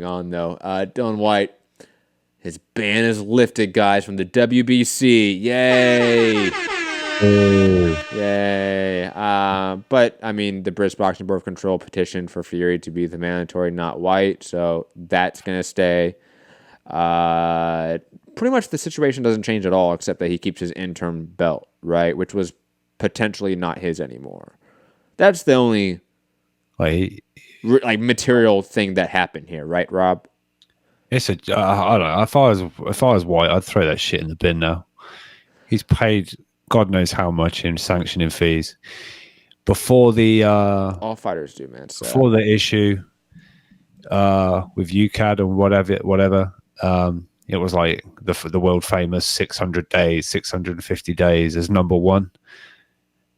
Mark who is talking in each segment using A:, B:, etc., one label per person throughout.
A: moving on, though. Dillian Whyte, his ban is lifted, guys, from the WBC. Yay! Yay. But, I mean, the British Boxing Board of Control petitioned for Fury to be the mandatory, not Whyte, so that's going to stay. Pretty much the situation doesn't change at all, except that he keeps his interim belt, right? Which was potentially not his anymore. That's the only material thing that happened here, right, Rob?
B: It's I don't know. If I was Whyte, I'd throw that shit in the bin now. He's paid God knows how much in sanctioning fees before the
A: all fighters do, man. So.
B: Before the issue with UKAD and whatever. It was like the world famous 600 days, 650 days as number one.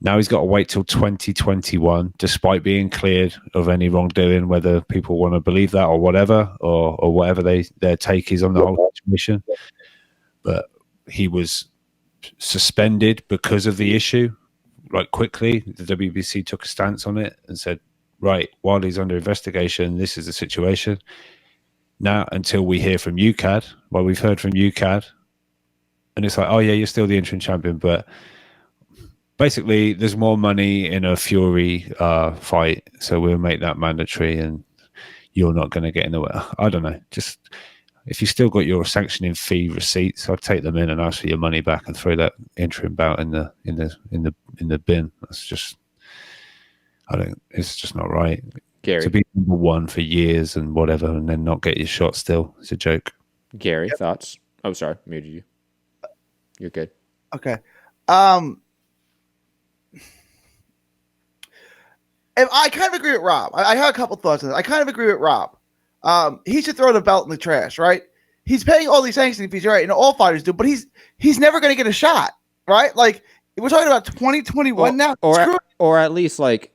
B: Now he's got to wait till 2021, despite being cleared of any wrongdoing, whether people want to believe that or whatever, or whatever their take is on the whole situation. But he was suspended because of the issue. Like quickly, the WBC took a stance on it and said, right, while he's under investigation, this is the situation. Now, until we hear from UKAD, well, we've heard from UKAD, and it's like, oh yeah, you're still the interim champion, but basically there's more money in a Fury fight, so we'll make that mandatory, and you're not going to get in the way. I don't know. Just if you still got your sanctioning fee receipts, I'd take them in and ask for your money back and throw that interim bout in the bin. That's just, it's just not right.
A: Gary.
B: To be number one for years and whatever, and then not get your shot still is a joke.
A: Gary, thoughts? Oh, sorry, muted you. You're good.
C: Okay. I kind of agree with Rob. I have a couple thoughts on this. I kind of agree with Rob. He should throw the belt in the trash, right? He's paying all these sanctioning fees, right? And all fighters do, but he's never going to get a shot, right? Like, we're talking about 2021 now,
A: or at least like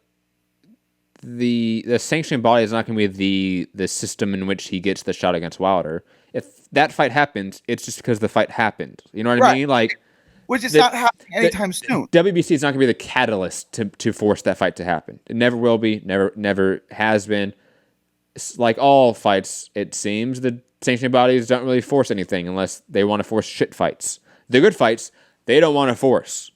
A: the sanctioning body is not going to be the system in which he gets the shot against Wilder. If that fight happens, it's just because the fight happened. You know what I mean? Like,
C: which is not happening anytime soon.
A: WBC is not going to be the catalyst to force that fight to happen. It never will be. Never has been. It's like all fights, it seems the sanctioning bodies don't really force anything unless they want to force shit fights. The good fights, they don't want to force,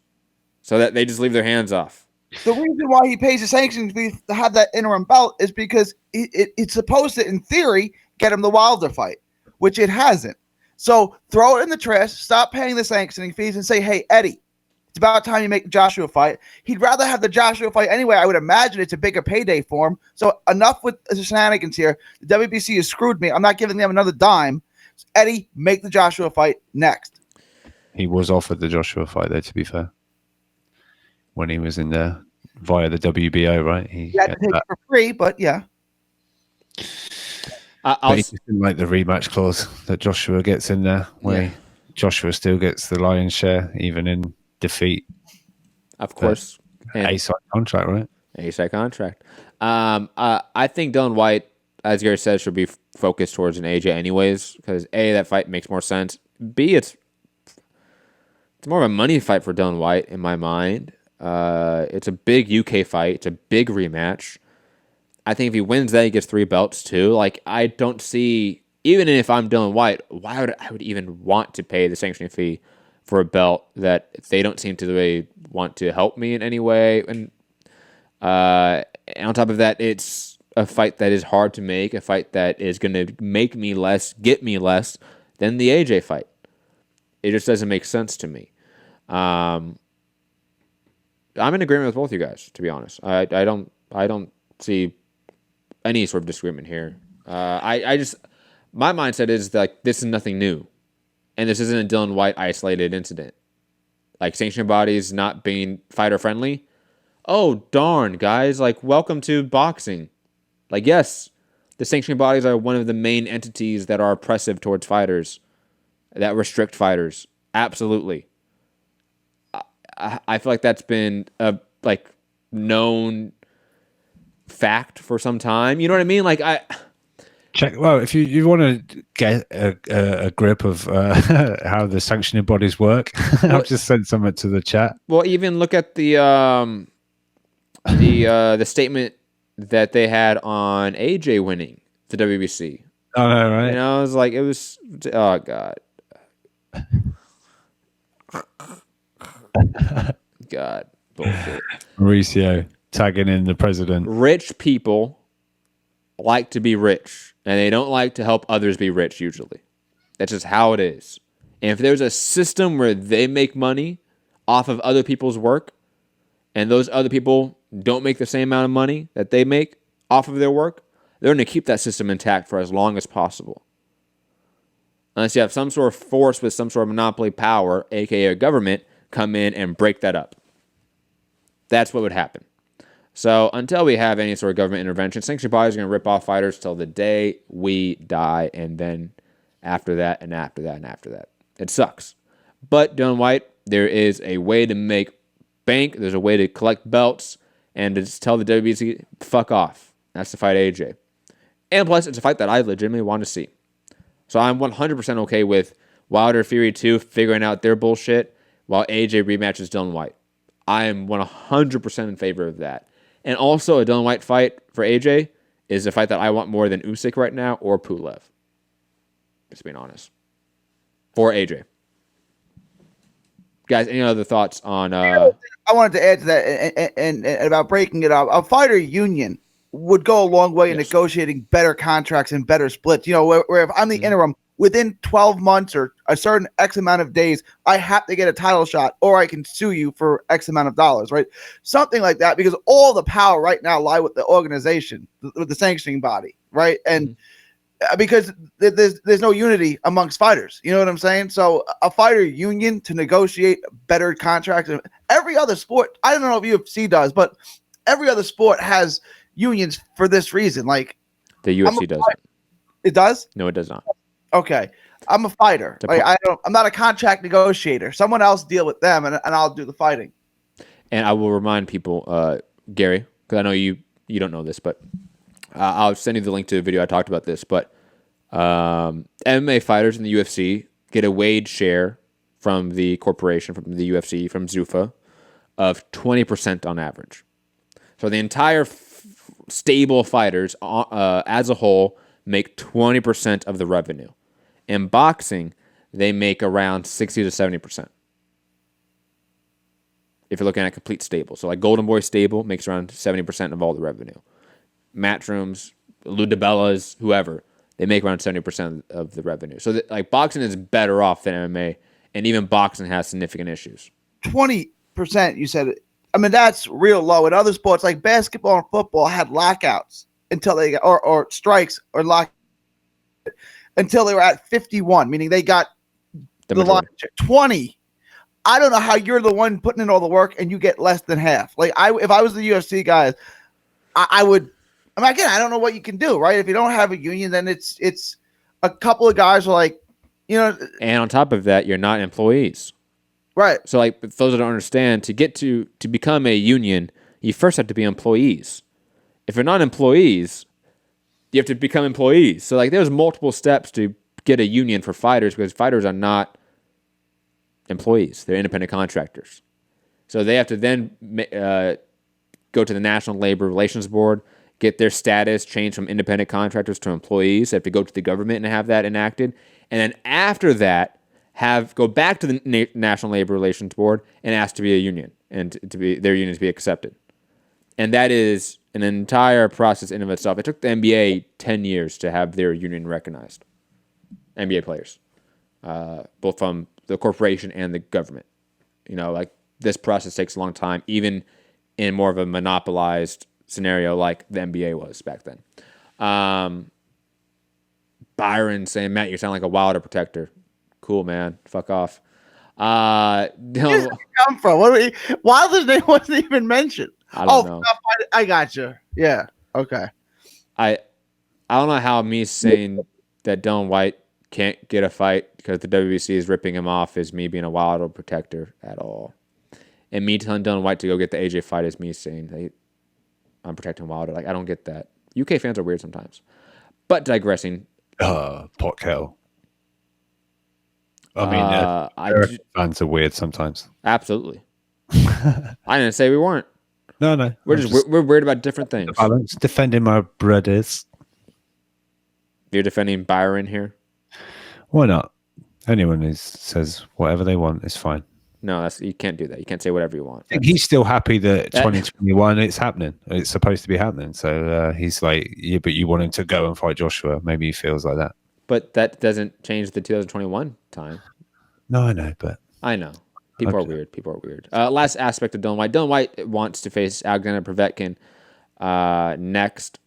A: so that they just leave their hands off.
C: The reason why he pays the sanctions fee to have that interim belt is because it's supposed to, in theory, get him the Wilder fight, which it hasn't. So throw it in the trash, stop paying the sanctioning fees, and say, hey, Eddie, it's about time you make the Joshua fight. He'd rather have the Joshua fight anyway. I would imagine it's a bigger payday for him. So enough with the shenanigans here. The WBC has screwed me. I'm not giving them another dime. So Eddie, make the Joshua fight next.
B: He was offered the Joshua fight, though, to be fair. When he was in there via the WBO, right? He
C: had to take it for free, but yeah.
B: But he just didn't like the rematch clause that Joshua gets in there, where Joshua still gets the lion's share, even in defeat.
A: Of course.
B: A-side contract, right?
A: A-side contract. I think Dillian Whyte, as Gary said, should be focused towards an AJ anyways, because A, that fight makes more sense. B, it's more of a money fight for Dillian Whyte in my mind. It's a big UK fight. It's a big rematch. I think if he wins that, he gets 3 belts too. Like, I don't see, even if I'm Dillian Whyte, why would I even want to pay the sanctioning fee for a belt that they don't seem to really want to help me in any way. And on top of that, it's a fight that is hard to make, a fight that is going to make me less, get me less than the AJ fight. It just doesn't make sense to me. I'm in agreement with both you guys, to be honest. I don't see any sort of disagreement here. I just, my mindset is like, this is nothing new. And this isn't a Dillian Whyte isolated incident. Like, sanctioning bodies not being fighter friendly. Oh, darn, guys. Like, welcome to boxing. Like, yes, the sanctioning bodies are one of the main entities that are oppressive towards fighters, that restrict fighters. Absolutely. I feel like that's been a known fact for some time. You know what I mean? Like,
B: check. Well, if you want to get a grip of how the sanctioning bodies work, I'll just send something to the chat.
A: Well, even look at the statement that they had on AJ winning the WBC.
B: I know, right?
A: You know, it was. Oh God. God, bullshit.
B: Mauricio tagging in the president.
A: Rich people like to be rich, and they don't like to help others be rich. Usually, that's just how it is. And if there's a system where they make money off of other people's work, and those other people don't make the same amount of money that they make off of their work, they're going to keep that system intact for as long as possible. Unless you have some sort of force with some sort of monopoly power, aka a government, come in and break that up. That's what would happen. So until we have any sort of government intervention, sanctioned bodies are going to rip off fighters till the day we die, and then after that, and after that, and after that. It sucks. But Dillian Whyte, there is a way to make bank. There's a way to collect belts and to just tell the WBC, fuck off. That's to fight AJ. And plus, it's a fight that I legitimately want to see. So I'm 100% okay with Wilder Fury 2 figuring out their bullshit while AJ rematches Dillian Whyte. I am 100% in favor of that. And also, a Dillian Whyte fight for AJ is a fight that I want more than Usyk right now or Pulev. Just being honest. For AJ. Guys, any other thoughts on...
C: I wanted to add to that and about breaking it up. A fighter union would go a long way in negotiating better contracts and better splits. You know, where if I'm the interim, within 12 months or a certain X amount of days, I have to get a title shot or I can sue you for X amount of dollars, right? Something like that, because all the power right now lie with the organization, with the sanctioning body, right? And because there's no unity amongst fighters. You know what I'm saying? So a fighter union to negotiate better contracts. Every other sport, I don't know if UFC does, but every other sport has unions for this reason. Like
A: the UFC doesn't.
C: It does?
A: No, it does not.
C: Okay. I'm a fighter. Like, I'm not a contract negotiator. Someone else deal with them and I'll do the fighting.
A: And I will remind people, Gary, because I know you don't know this, but I'll send you the link to the video I talked about this, but MMA fighters in the UFC get a wage share from the corporation, from the UFC, from Zuffa, of 20% on average. So the entire stable fighters as a whole make 20% of the revenue. In boxing, they make around 60 to 70%. If you're looking at complete stable. So like Golden Boy stable makes around 70% of all the revenue. Matchrooms, Lou DiBellas, whoever, they make around 70% of the revenue. So like boxing is better off than MMA, and even boxing has significant issues.
C: 20%, you said. I mean, that's real low. In other sports like basketball and football had lockouts until they got, or strikes or lock until they were at 51, meaning they got the line 20. I don't know how you're the one putting in all the work and you get less than half. Like if I was the UFC guys, I would. I mean, again, I don't know what you can do, right? If you don't have a union, then it's a couple of guys are like, you know.
A: And on top of that, you're not employees,
C: right?
A: So, like, for those that don't understand, to become a union, you first have to be employees. If you're not employees, you have to become employees. So, like, there's multiple steps to get a union for fighters because fighters are not employees; they're independent contractors. So they have to then go to the National Labor Relations Board, get their status changed from independent contractors to employees. They have to go to the government and have that enacted. And then after that, go back to the National Labor Relations Board and ask to be a union and to be their union to be accepted. And that is an entire process in of itself. It took the NBA 10 years to have their union recognized. NBA players, both from the corporation and the government. You know, like this process takes a long time, even in more of a monopolized scenario like the NBA was back then. Byron saying, Matt, you sound like a Wilder protector. Cool, man. Fuck off.
C: Where did it come from? Wilder's name wasn't even mentioned.
A: I don't know.
C: I got you. Yeah. Okay.
A: I don't know how me saying that Dillian Whyte can't get a fight because the WBC is ripping him off is me being a Wilder protector at all. And me telling Dillian Whyte to go get the AJ fight is me saying I'm protecting Wilder. Like, I don't get that. UK fans are weird sometimes. But digressing.
B: Pot kettle. I mean, fans are weird sometimes.
A: Absolutely. I didn't say we weren't.
B: No.
A: We're weird about different things.
B: Balance, defending my brothers.
A: You're defending Byron here?
B: Why not? Anyone who says whatever they want is fine.
A: No, you can't do that. You can't say whatever you want.
B: He's still happy that 2021 it's happening. It's supposed to be happening. So he's like, yeah, but you want him to go and fight Joshua. Maybe he feels like that.
A: But that doesn't change the 2021 time.
B: No, I know, but
A: I know. People are weird. People are weird. Last aspect of Dillian Whyte. Dylan White wants to face Alexander Povetkin next.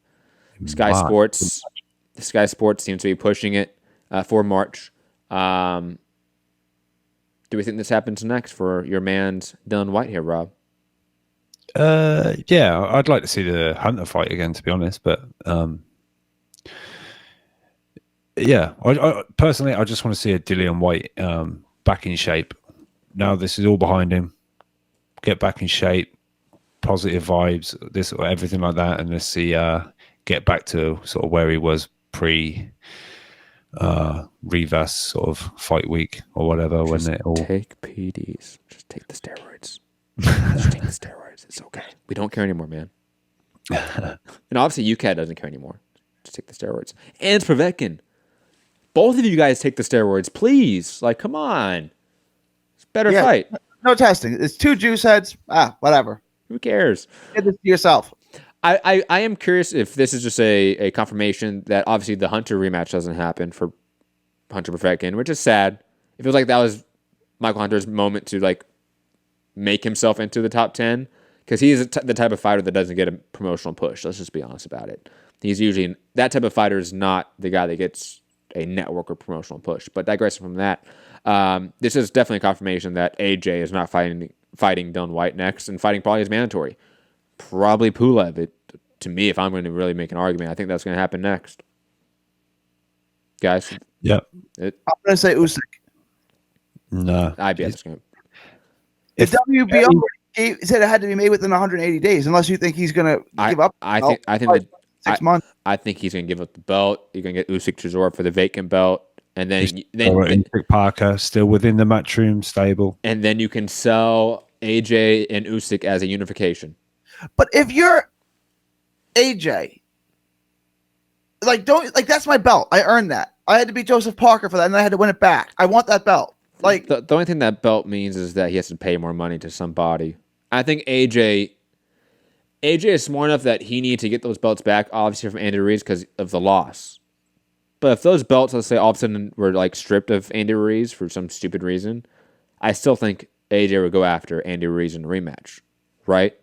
A: Sky Sports seems to be pushing it for March. Do we think this happens next for your man's Dillian Whyte here, Rob?
B: Yeah, I'd like to see the Hunter fight again, to be honest. But yeah, I personally, I just want to see a Dillian Whyte back in shape. Now this is all behind him. Get back in shape, positive vibes, this or everything like that, and let's see get back to sort of where he was pre Rivas sort of fight week or whatever.
A: Just
B: when it all
A: take PDs, just take the steroids. Just take the steroids. It's okay. We don't care anymore, man. And obviously UKAD doesn't care anymore. Just take the steroids. And it's Povetkin. Both of you guys take the steroids, please. Like, come on. It's a better fight.
C: No testing. It's 2 juice heads. Whatever.
A: Who cares?
C: Get this to yourself.
A: I am curious if this is just a confirmation that obviously the Hunter rematch doesn't happen for Hunter Povetkin, which is sad. It feels like that was Michael Hunter's moment to like make himself into the top 10 because he's the type of fighter that doesn't get a promotional push. Let's just be honest about it. He's usually that type of fighter is not the guy that gets a network or promotional push. But digressing from that, this is definitely a confirmation that AJ is not fighting Dillian Whyte next, and fighting probably is mandatory. Probably Pulev. To me, if I'm going to really make an argument, I think that's going to happen next. Guys?
B: Yep.
C: I'm going to say Usyk.
B: No.
A: IBF is going to...
C: The WBO said it had to be made within 180 days, unless you think he's going to give up.
A: I think
C: 6 months.
A: I think he's going to give up the belt. You're going to get Usyk Chisora for the vacant belt. And then
B: Parker still within the Matchroom stable.
A: And then you can sell AJ and Usyk as a unification.
C: But if you're AJ, that's my belt. I earned that. I had to beat Joseph Parker for that, and I had to win it back. I want that belt. Like
A: the only thing that belt means is that he has to pay more money to somebody. I think AJ is smart enough that he needs to get those belts back, obviously from Andy Ruiz because of the loss. But if those belts, let's say, all of a sudden were like stripped of Andy Ruiz for some stupid reason, I still think AJ would go after Andy Ruiz in a rematch, right?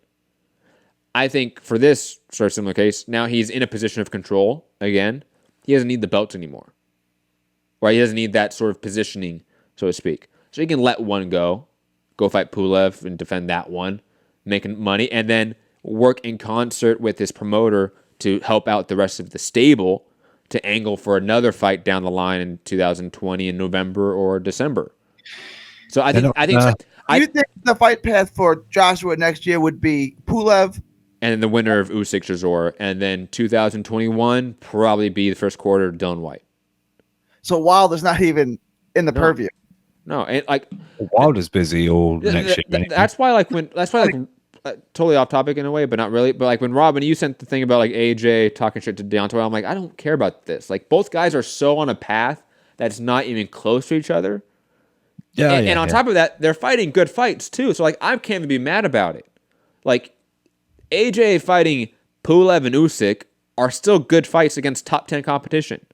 A: I think for this sort of similar case, now he's in a position of control again. He doesn't need the belts anymore, right? He doesn't need that sort of positioning, so to speak. So he can let one go fight Pulev and defend that one, making money, and then work in concert with his promoter to help out the rest of the stable to angle for another fight down the line in 2020 in November or December. So I think
C: you think the fight path for Joshua next year would be Pulev
A: and then the winner of Usyk Chisora, and then 2021 probably be the first quarter of Dillian Whyte.
C: So Wilder's not even in the purview.
A: No, and like
B: Wilder's busy all next year.
A: That's why totally off topic in a way, but not really. But like when Robin, you sent the thing about like AJ talking shit to Deontay, I'm like, I don't care about this. Like both guys are so on a path that's not even close to each other. And on top of that, they're fighting good fights too. So like I can't even be mad about it. Like AJ fighting Pulev and Usyk are still good fights against top 10 competition.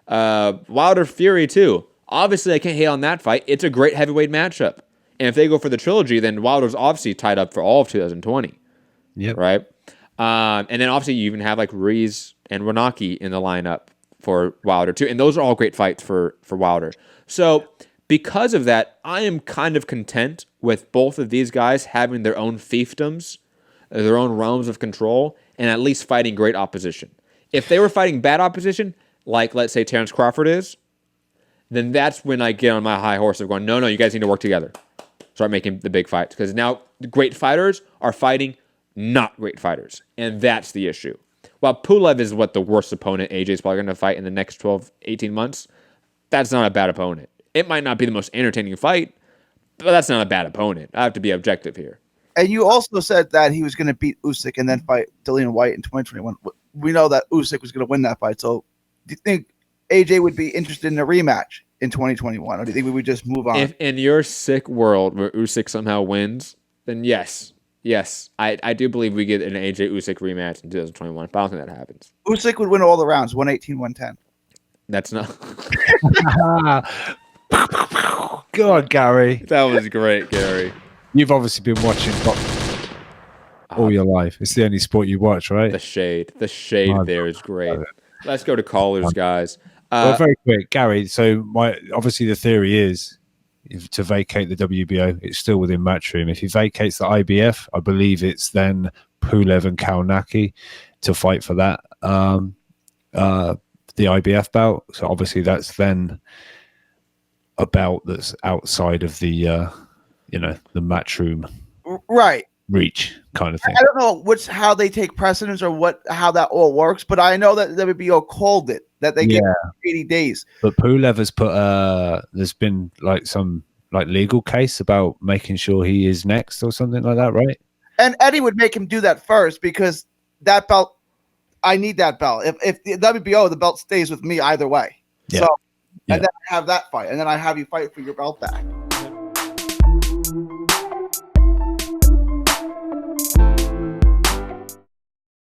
A: Wilder Fury too. Obviously, I can't hate on that fight. It's a great heavyweight matchup. And if they go for the trilogy, then Wilder's obviously tied up for all of 2020.
B: Yep.
A: Right? And then obviously you even have like Ruiz and Ronaki in the lineup for Wilder too. And those are all great fights for Wilder. So because of that, I am kind of content with both of these guys having their own fiefdoms, their own realms of control, and at least fighting great opposition. If they were fighting bad opposition, like let's say Terrence Crawford is, then that's when I get on my high horse of going, no, you guys need to work together. Start making the big fights. Because now the great fighters are fighting not great fighters. And that's the issue. While Pulev is what the worst opponent AJ's probably going to fight in the next 12, 18 months, that's not a bad opponent. It might not be the most entertaining fight, but that's not a bad opponent. I have to be objective here.
C: And you also said that he was going to beat Usyk and then fight Dillian Whyte in 2021. We know that Usyk was going to win that fight, so do you think AJ would be interested in a rematch in 2021, or do you think we would just move on?
A: If in your sick world where Usyk somehow wins, then yes, I do believe we get an AJ Usyk rematch in 2021. But I don't think that happens.
C: Usyk would win all the rounds, 118, 110.
A: That's not.
B: Go on, Gary.
A: That was great, Gary.
B: You've obviously been watching boxing all your life. It's the only sport you watch, right?
A: The shade there is great. Let's go to callers, guys.
B: Well, very quick, Gary. So, obviously the theory is to vacate the WBO. It's still within Matchroom. If he vacates the IBF, I believe it's then Pulev and Kalnaki to fight for that the IBF belt. So obviously that's then a belt that's outside of the the Matchroom
C: right
B: reach kind of thing.
C: I don't know how they take precedence or how that all works, but I know that WBO called it that they get 80 days.
B: But Pulev has put there's been like some legal case about making sure he is next or something like that, right?
C: And Eddie would make him do that first because that belt, I need that belt. If the WBO, the belt stays with me either way. Yeah. So and then I have that fight, and then I have you fight for your belt back.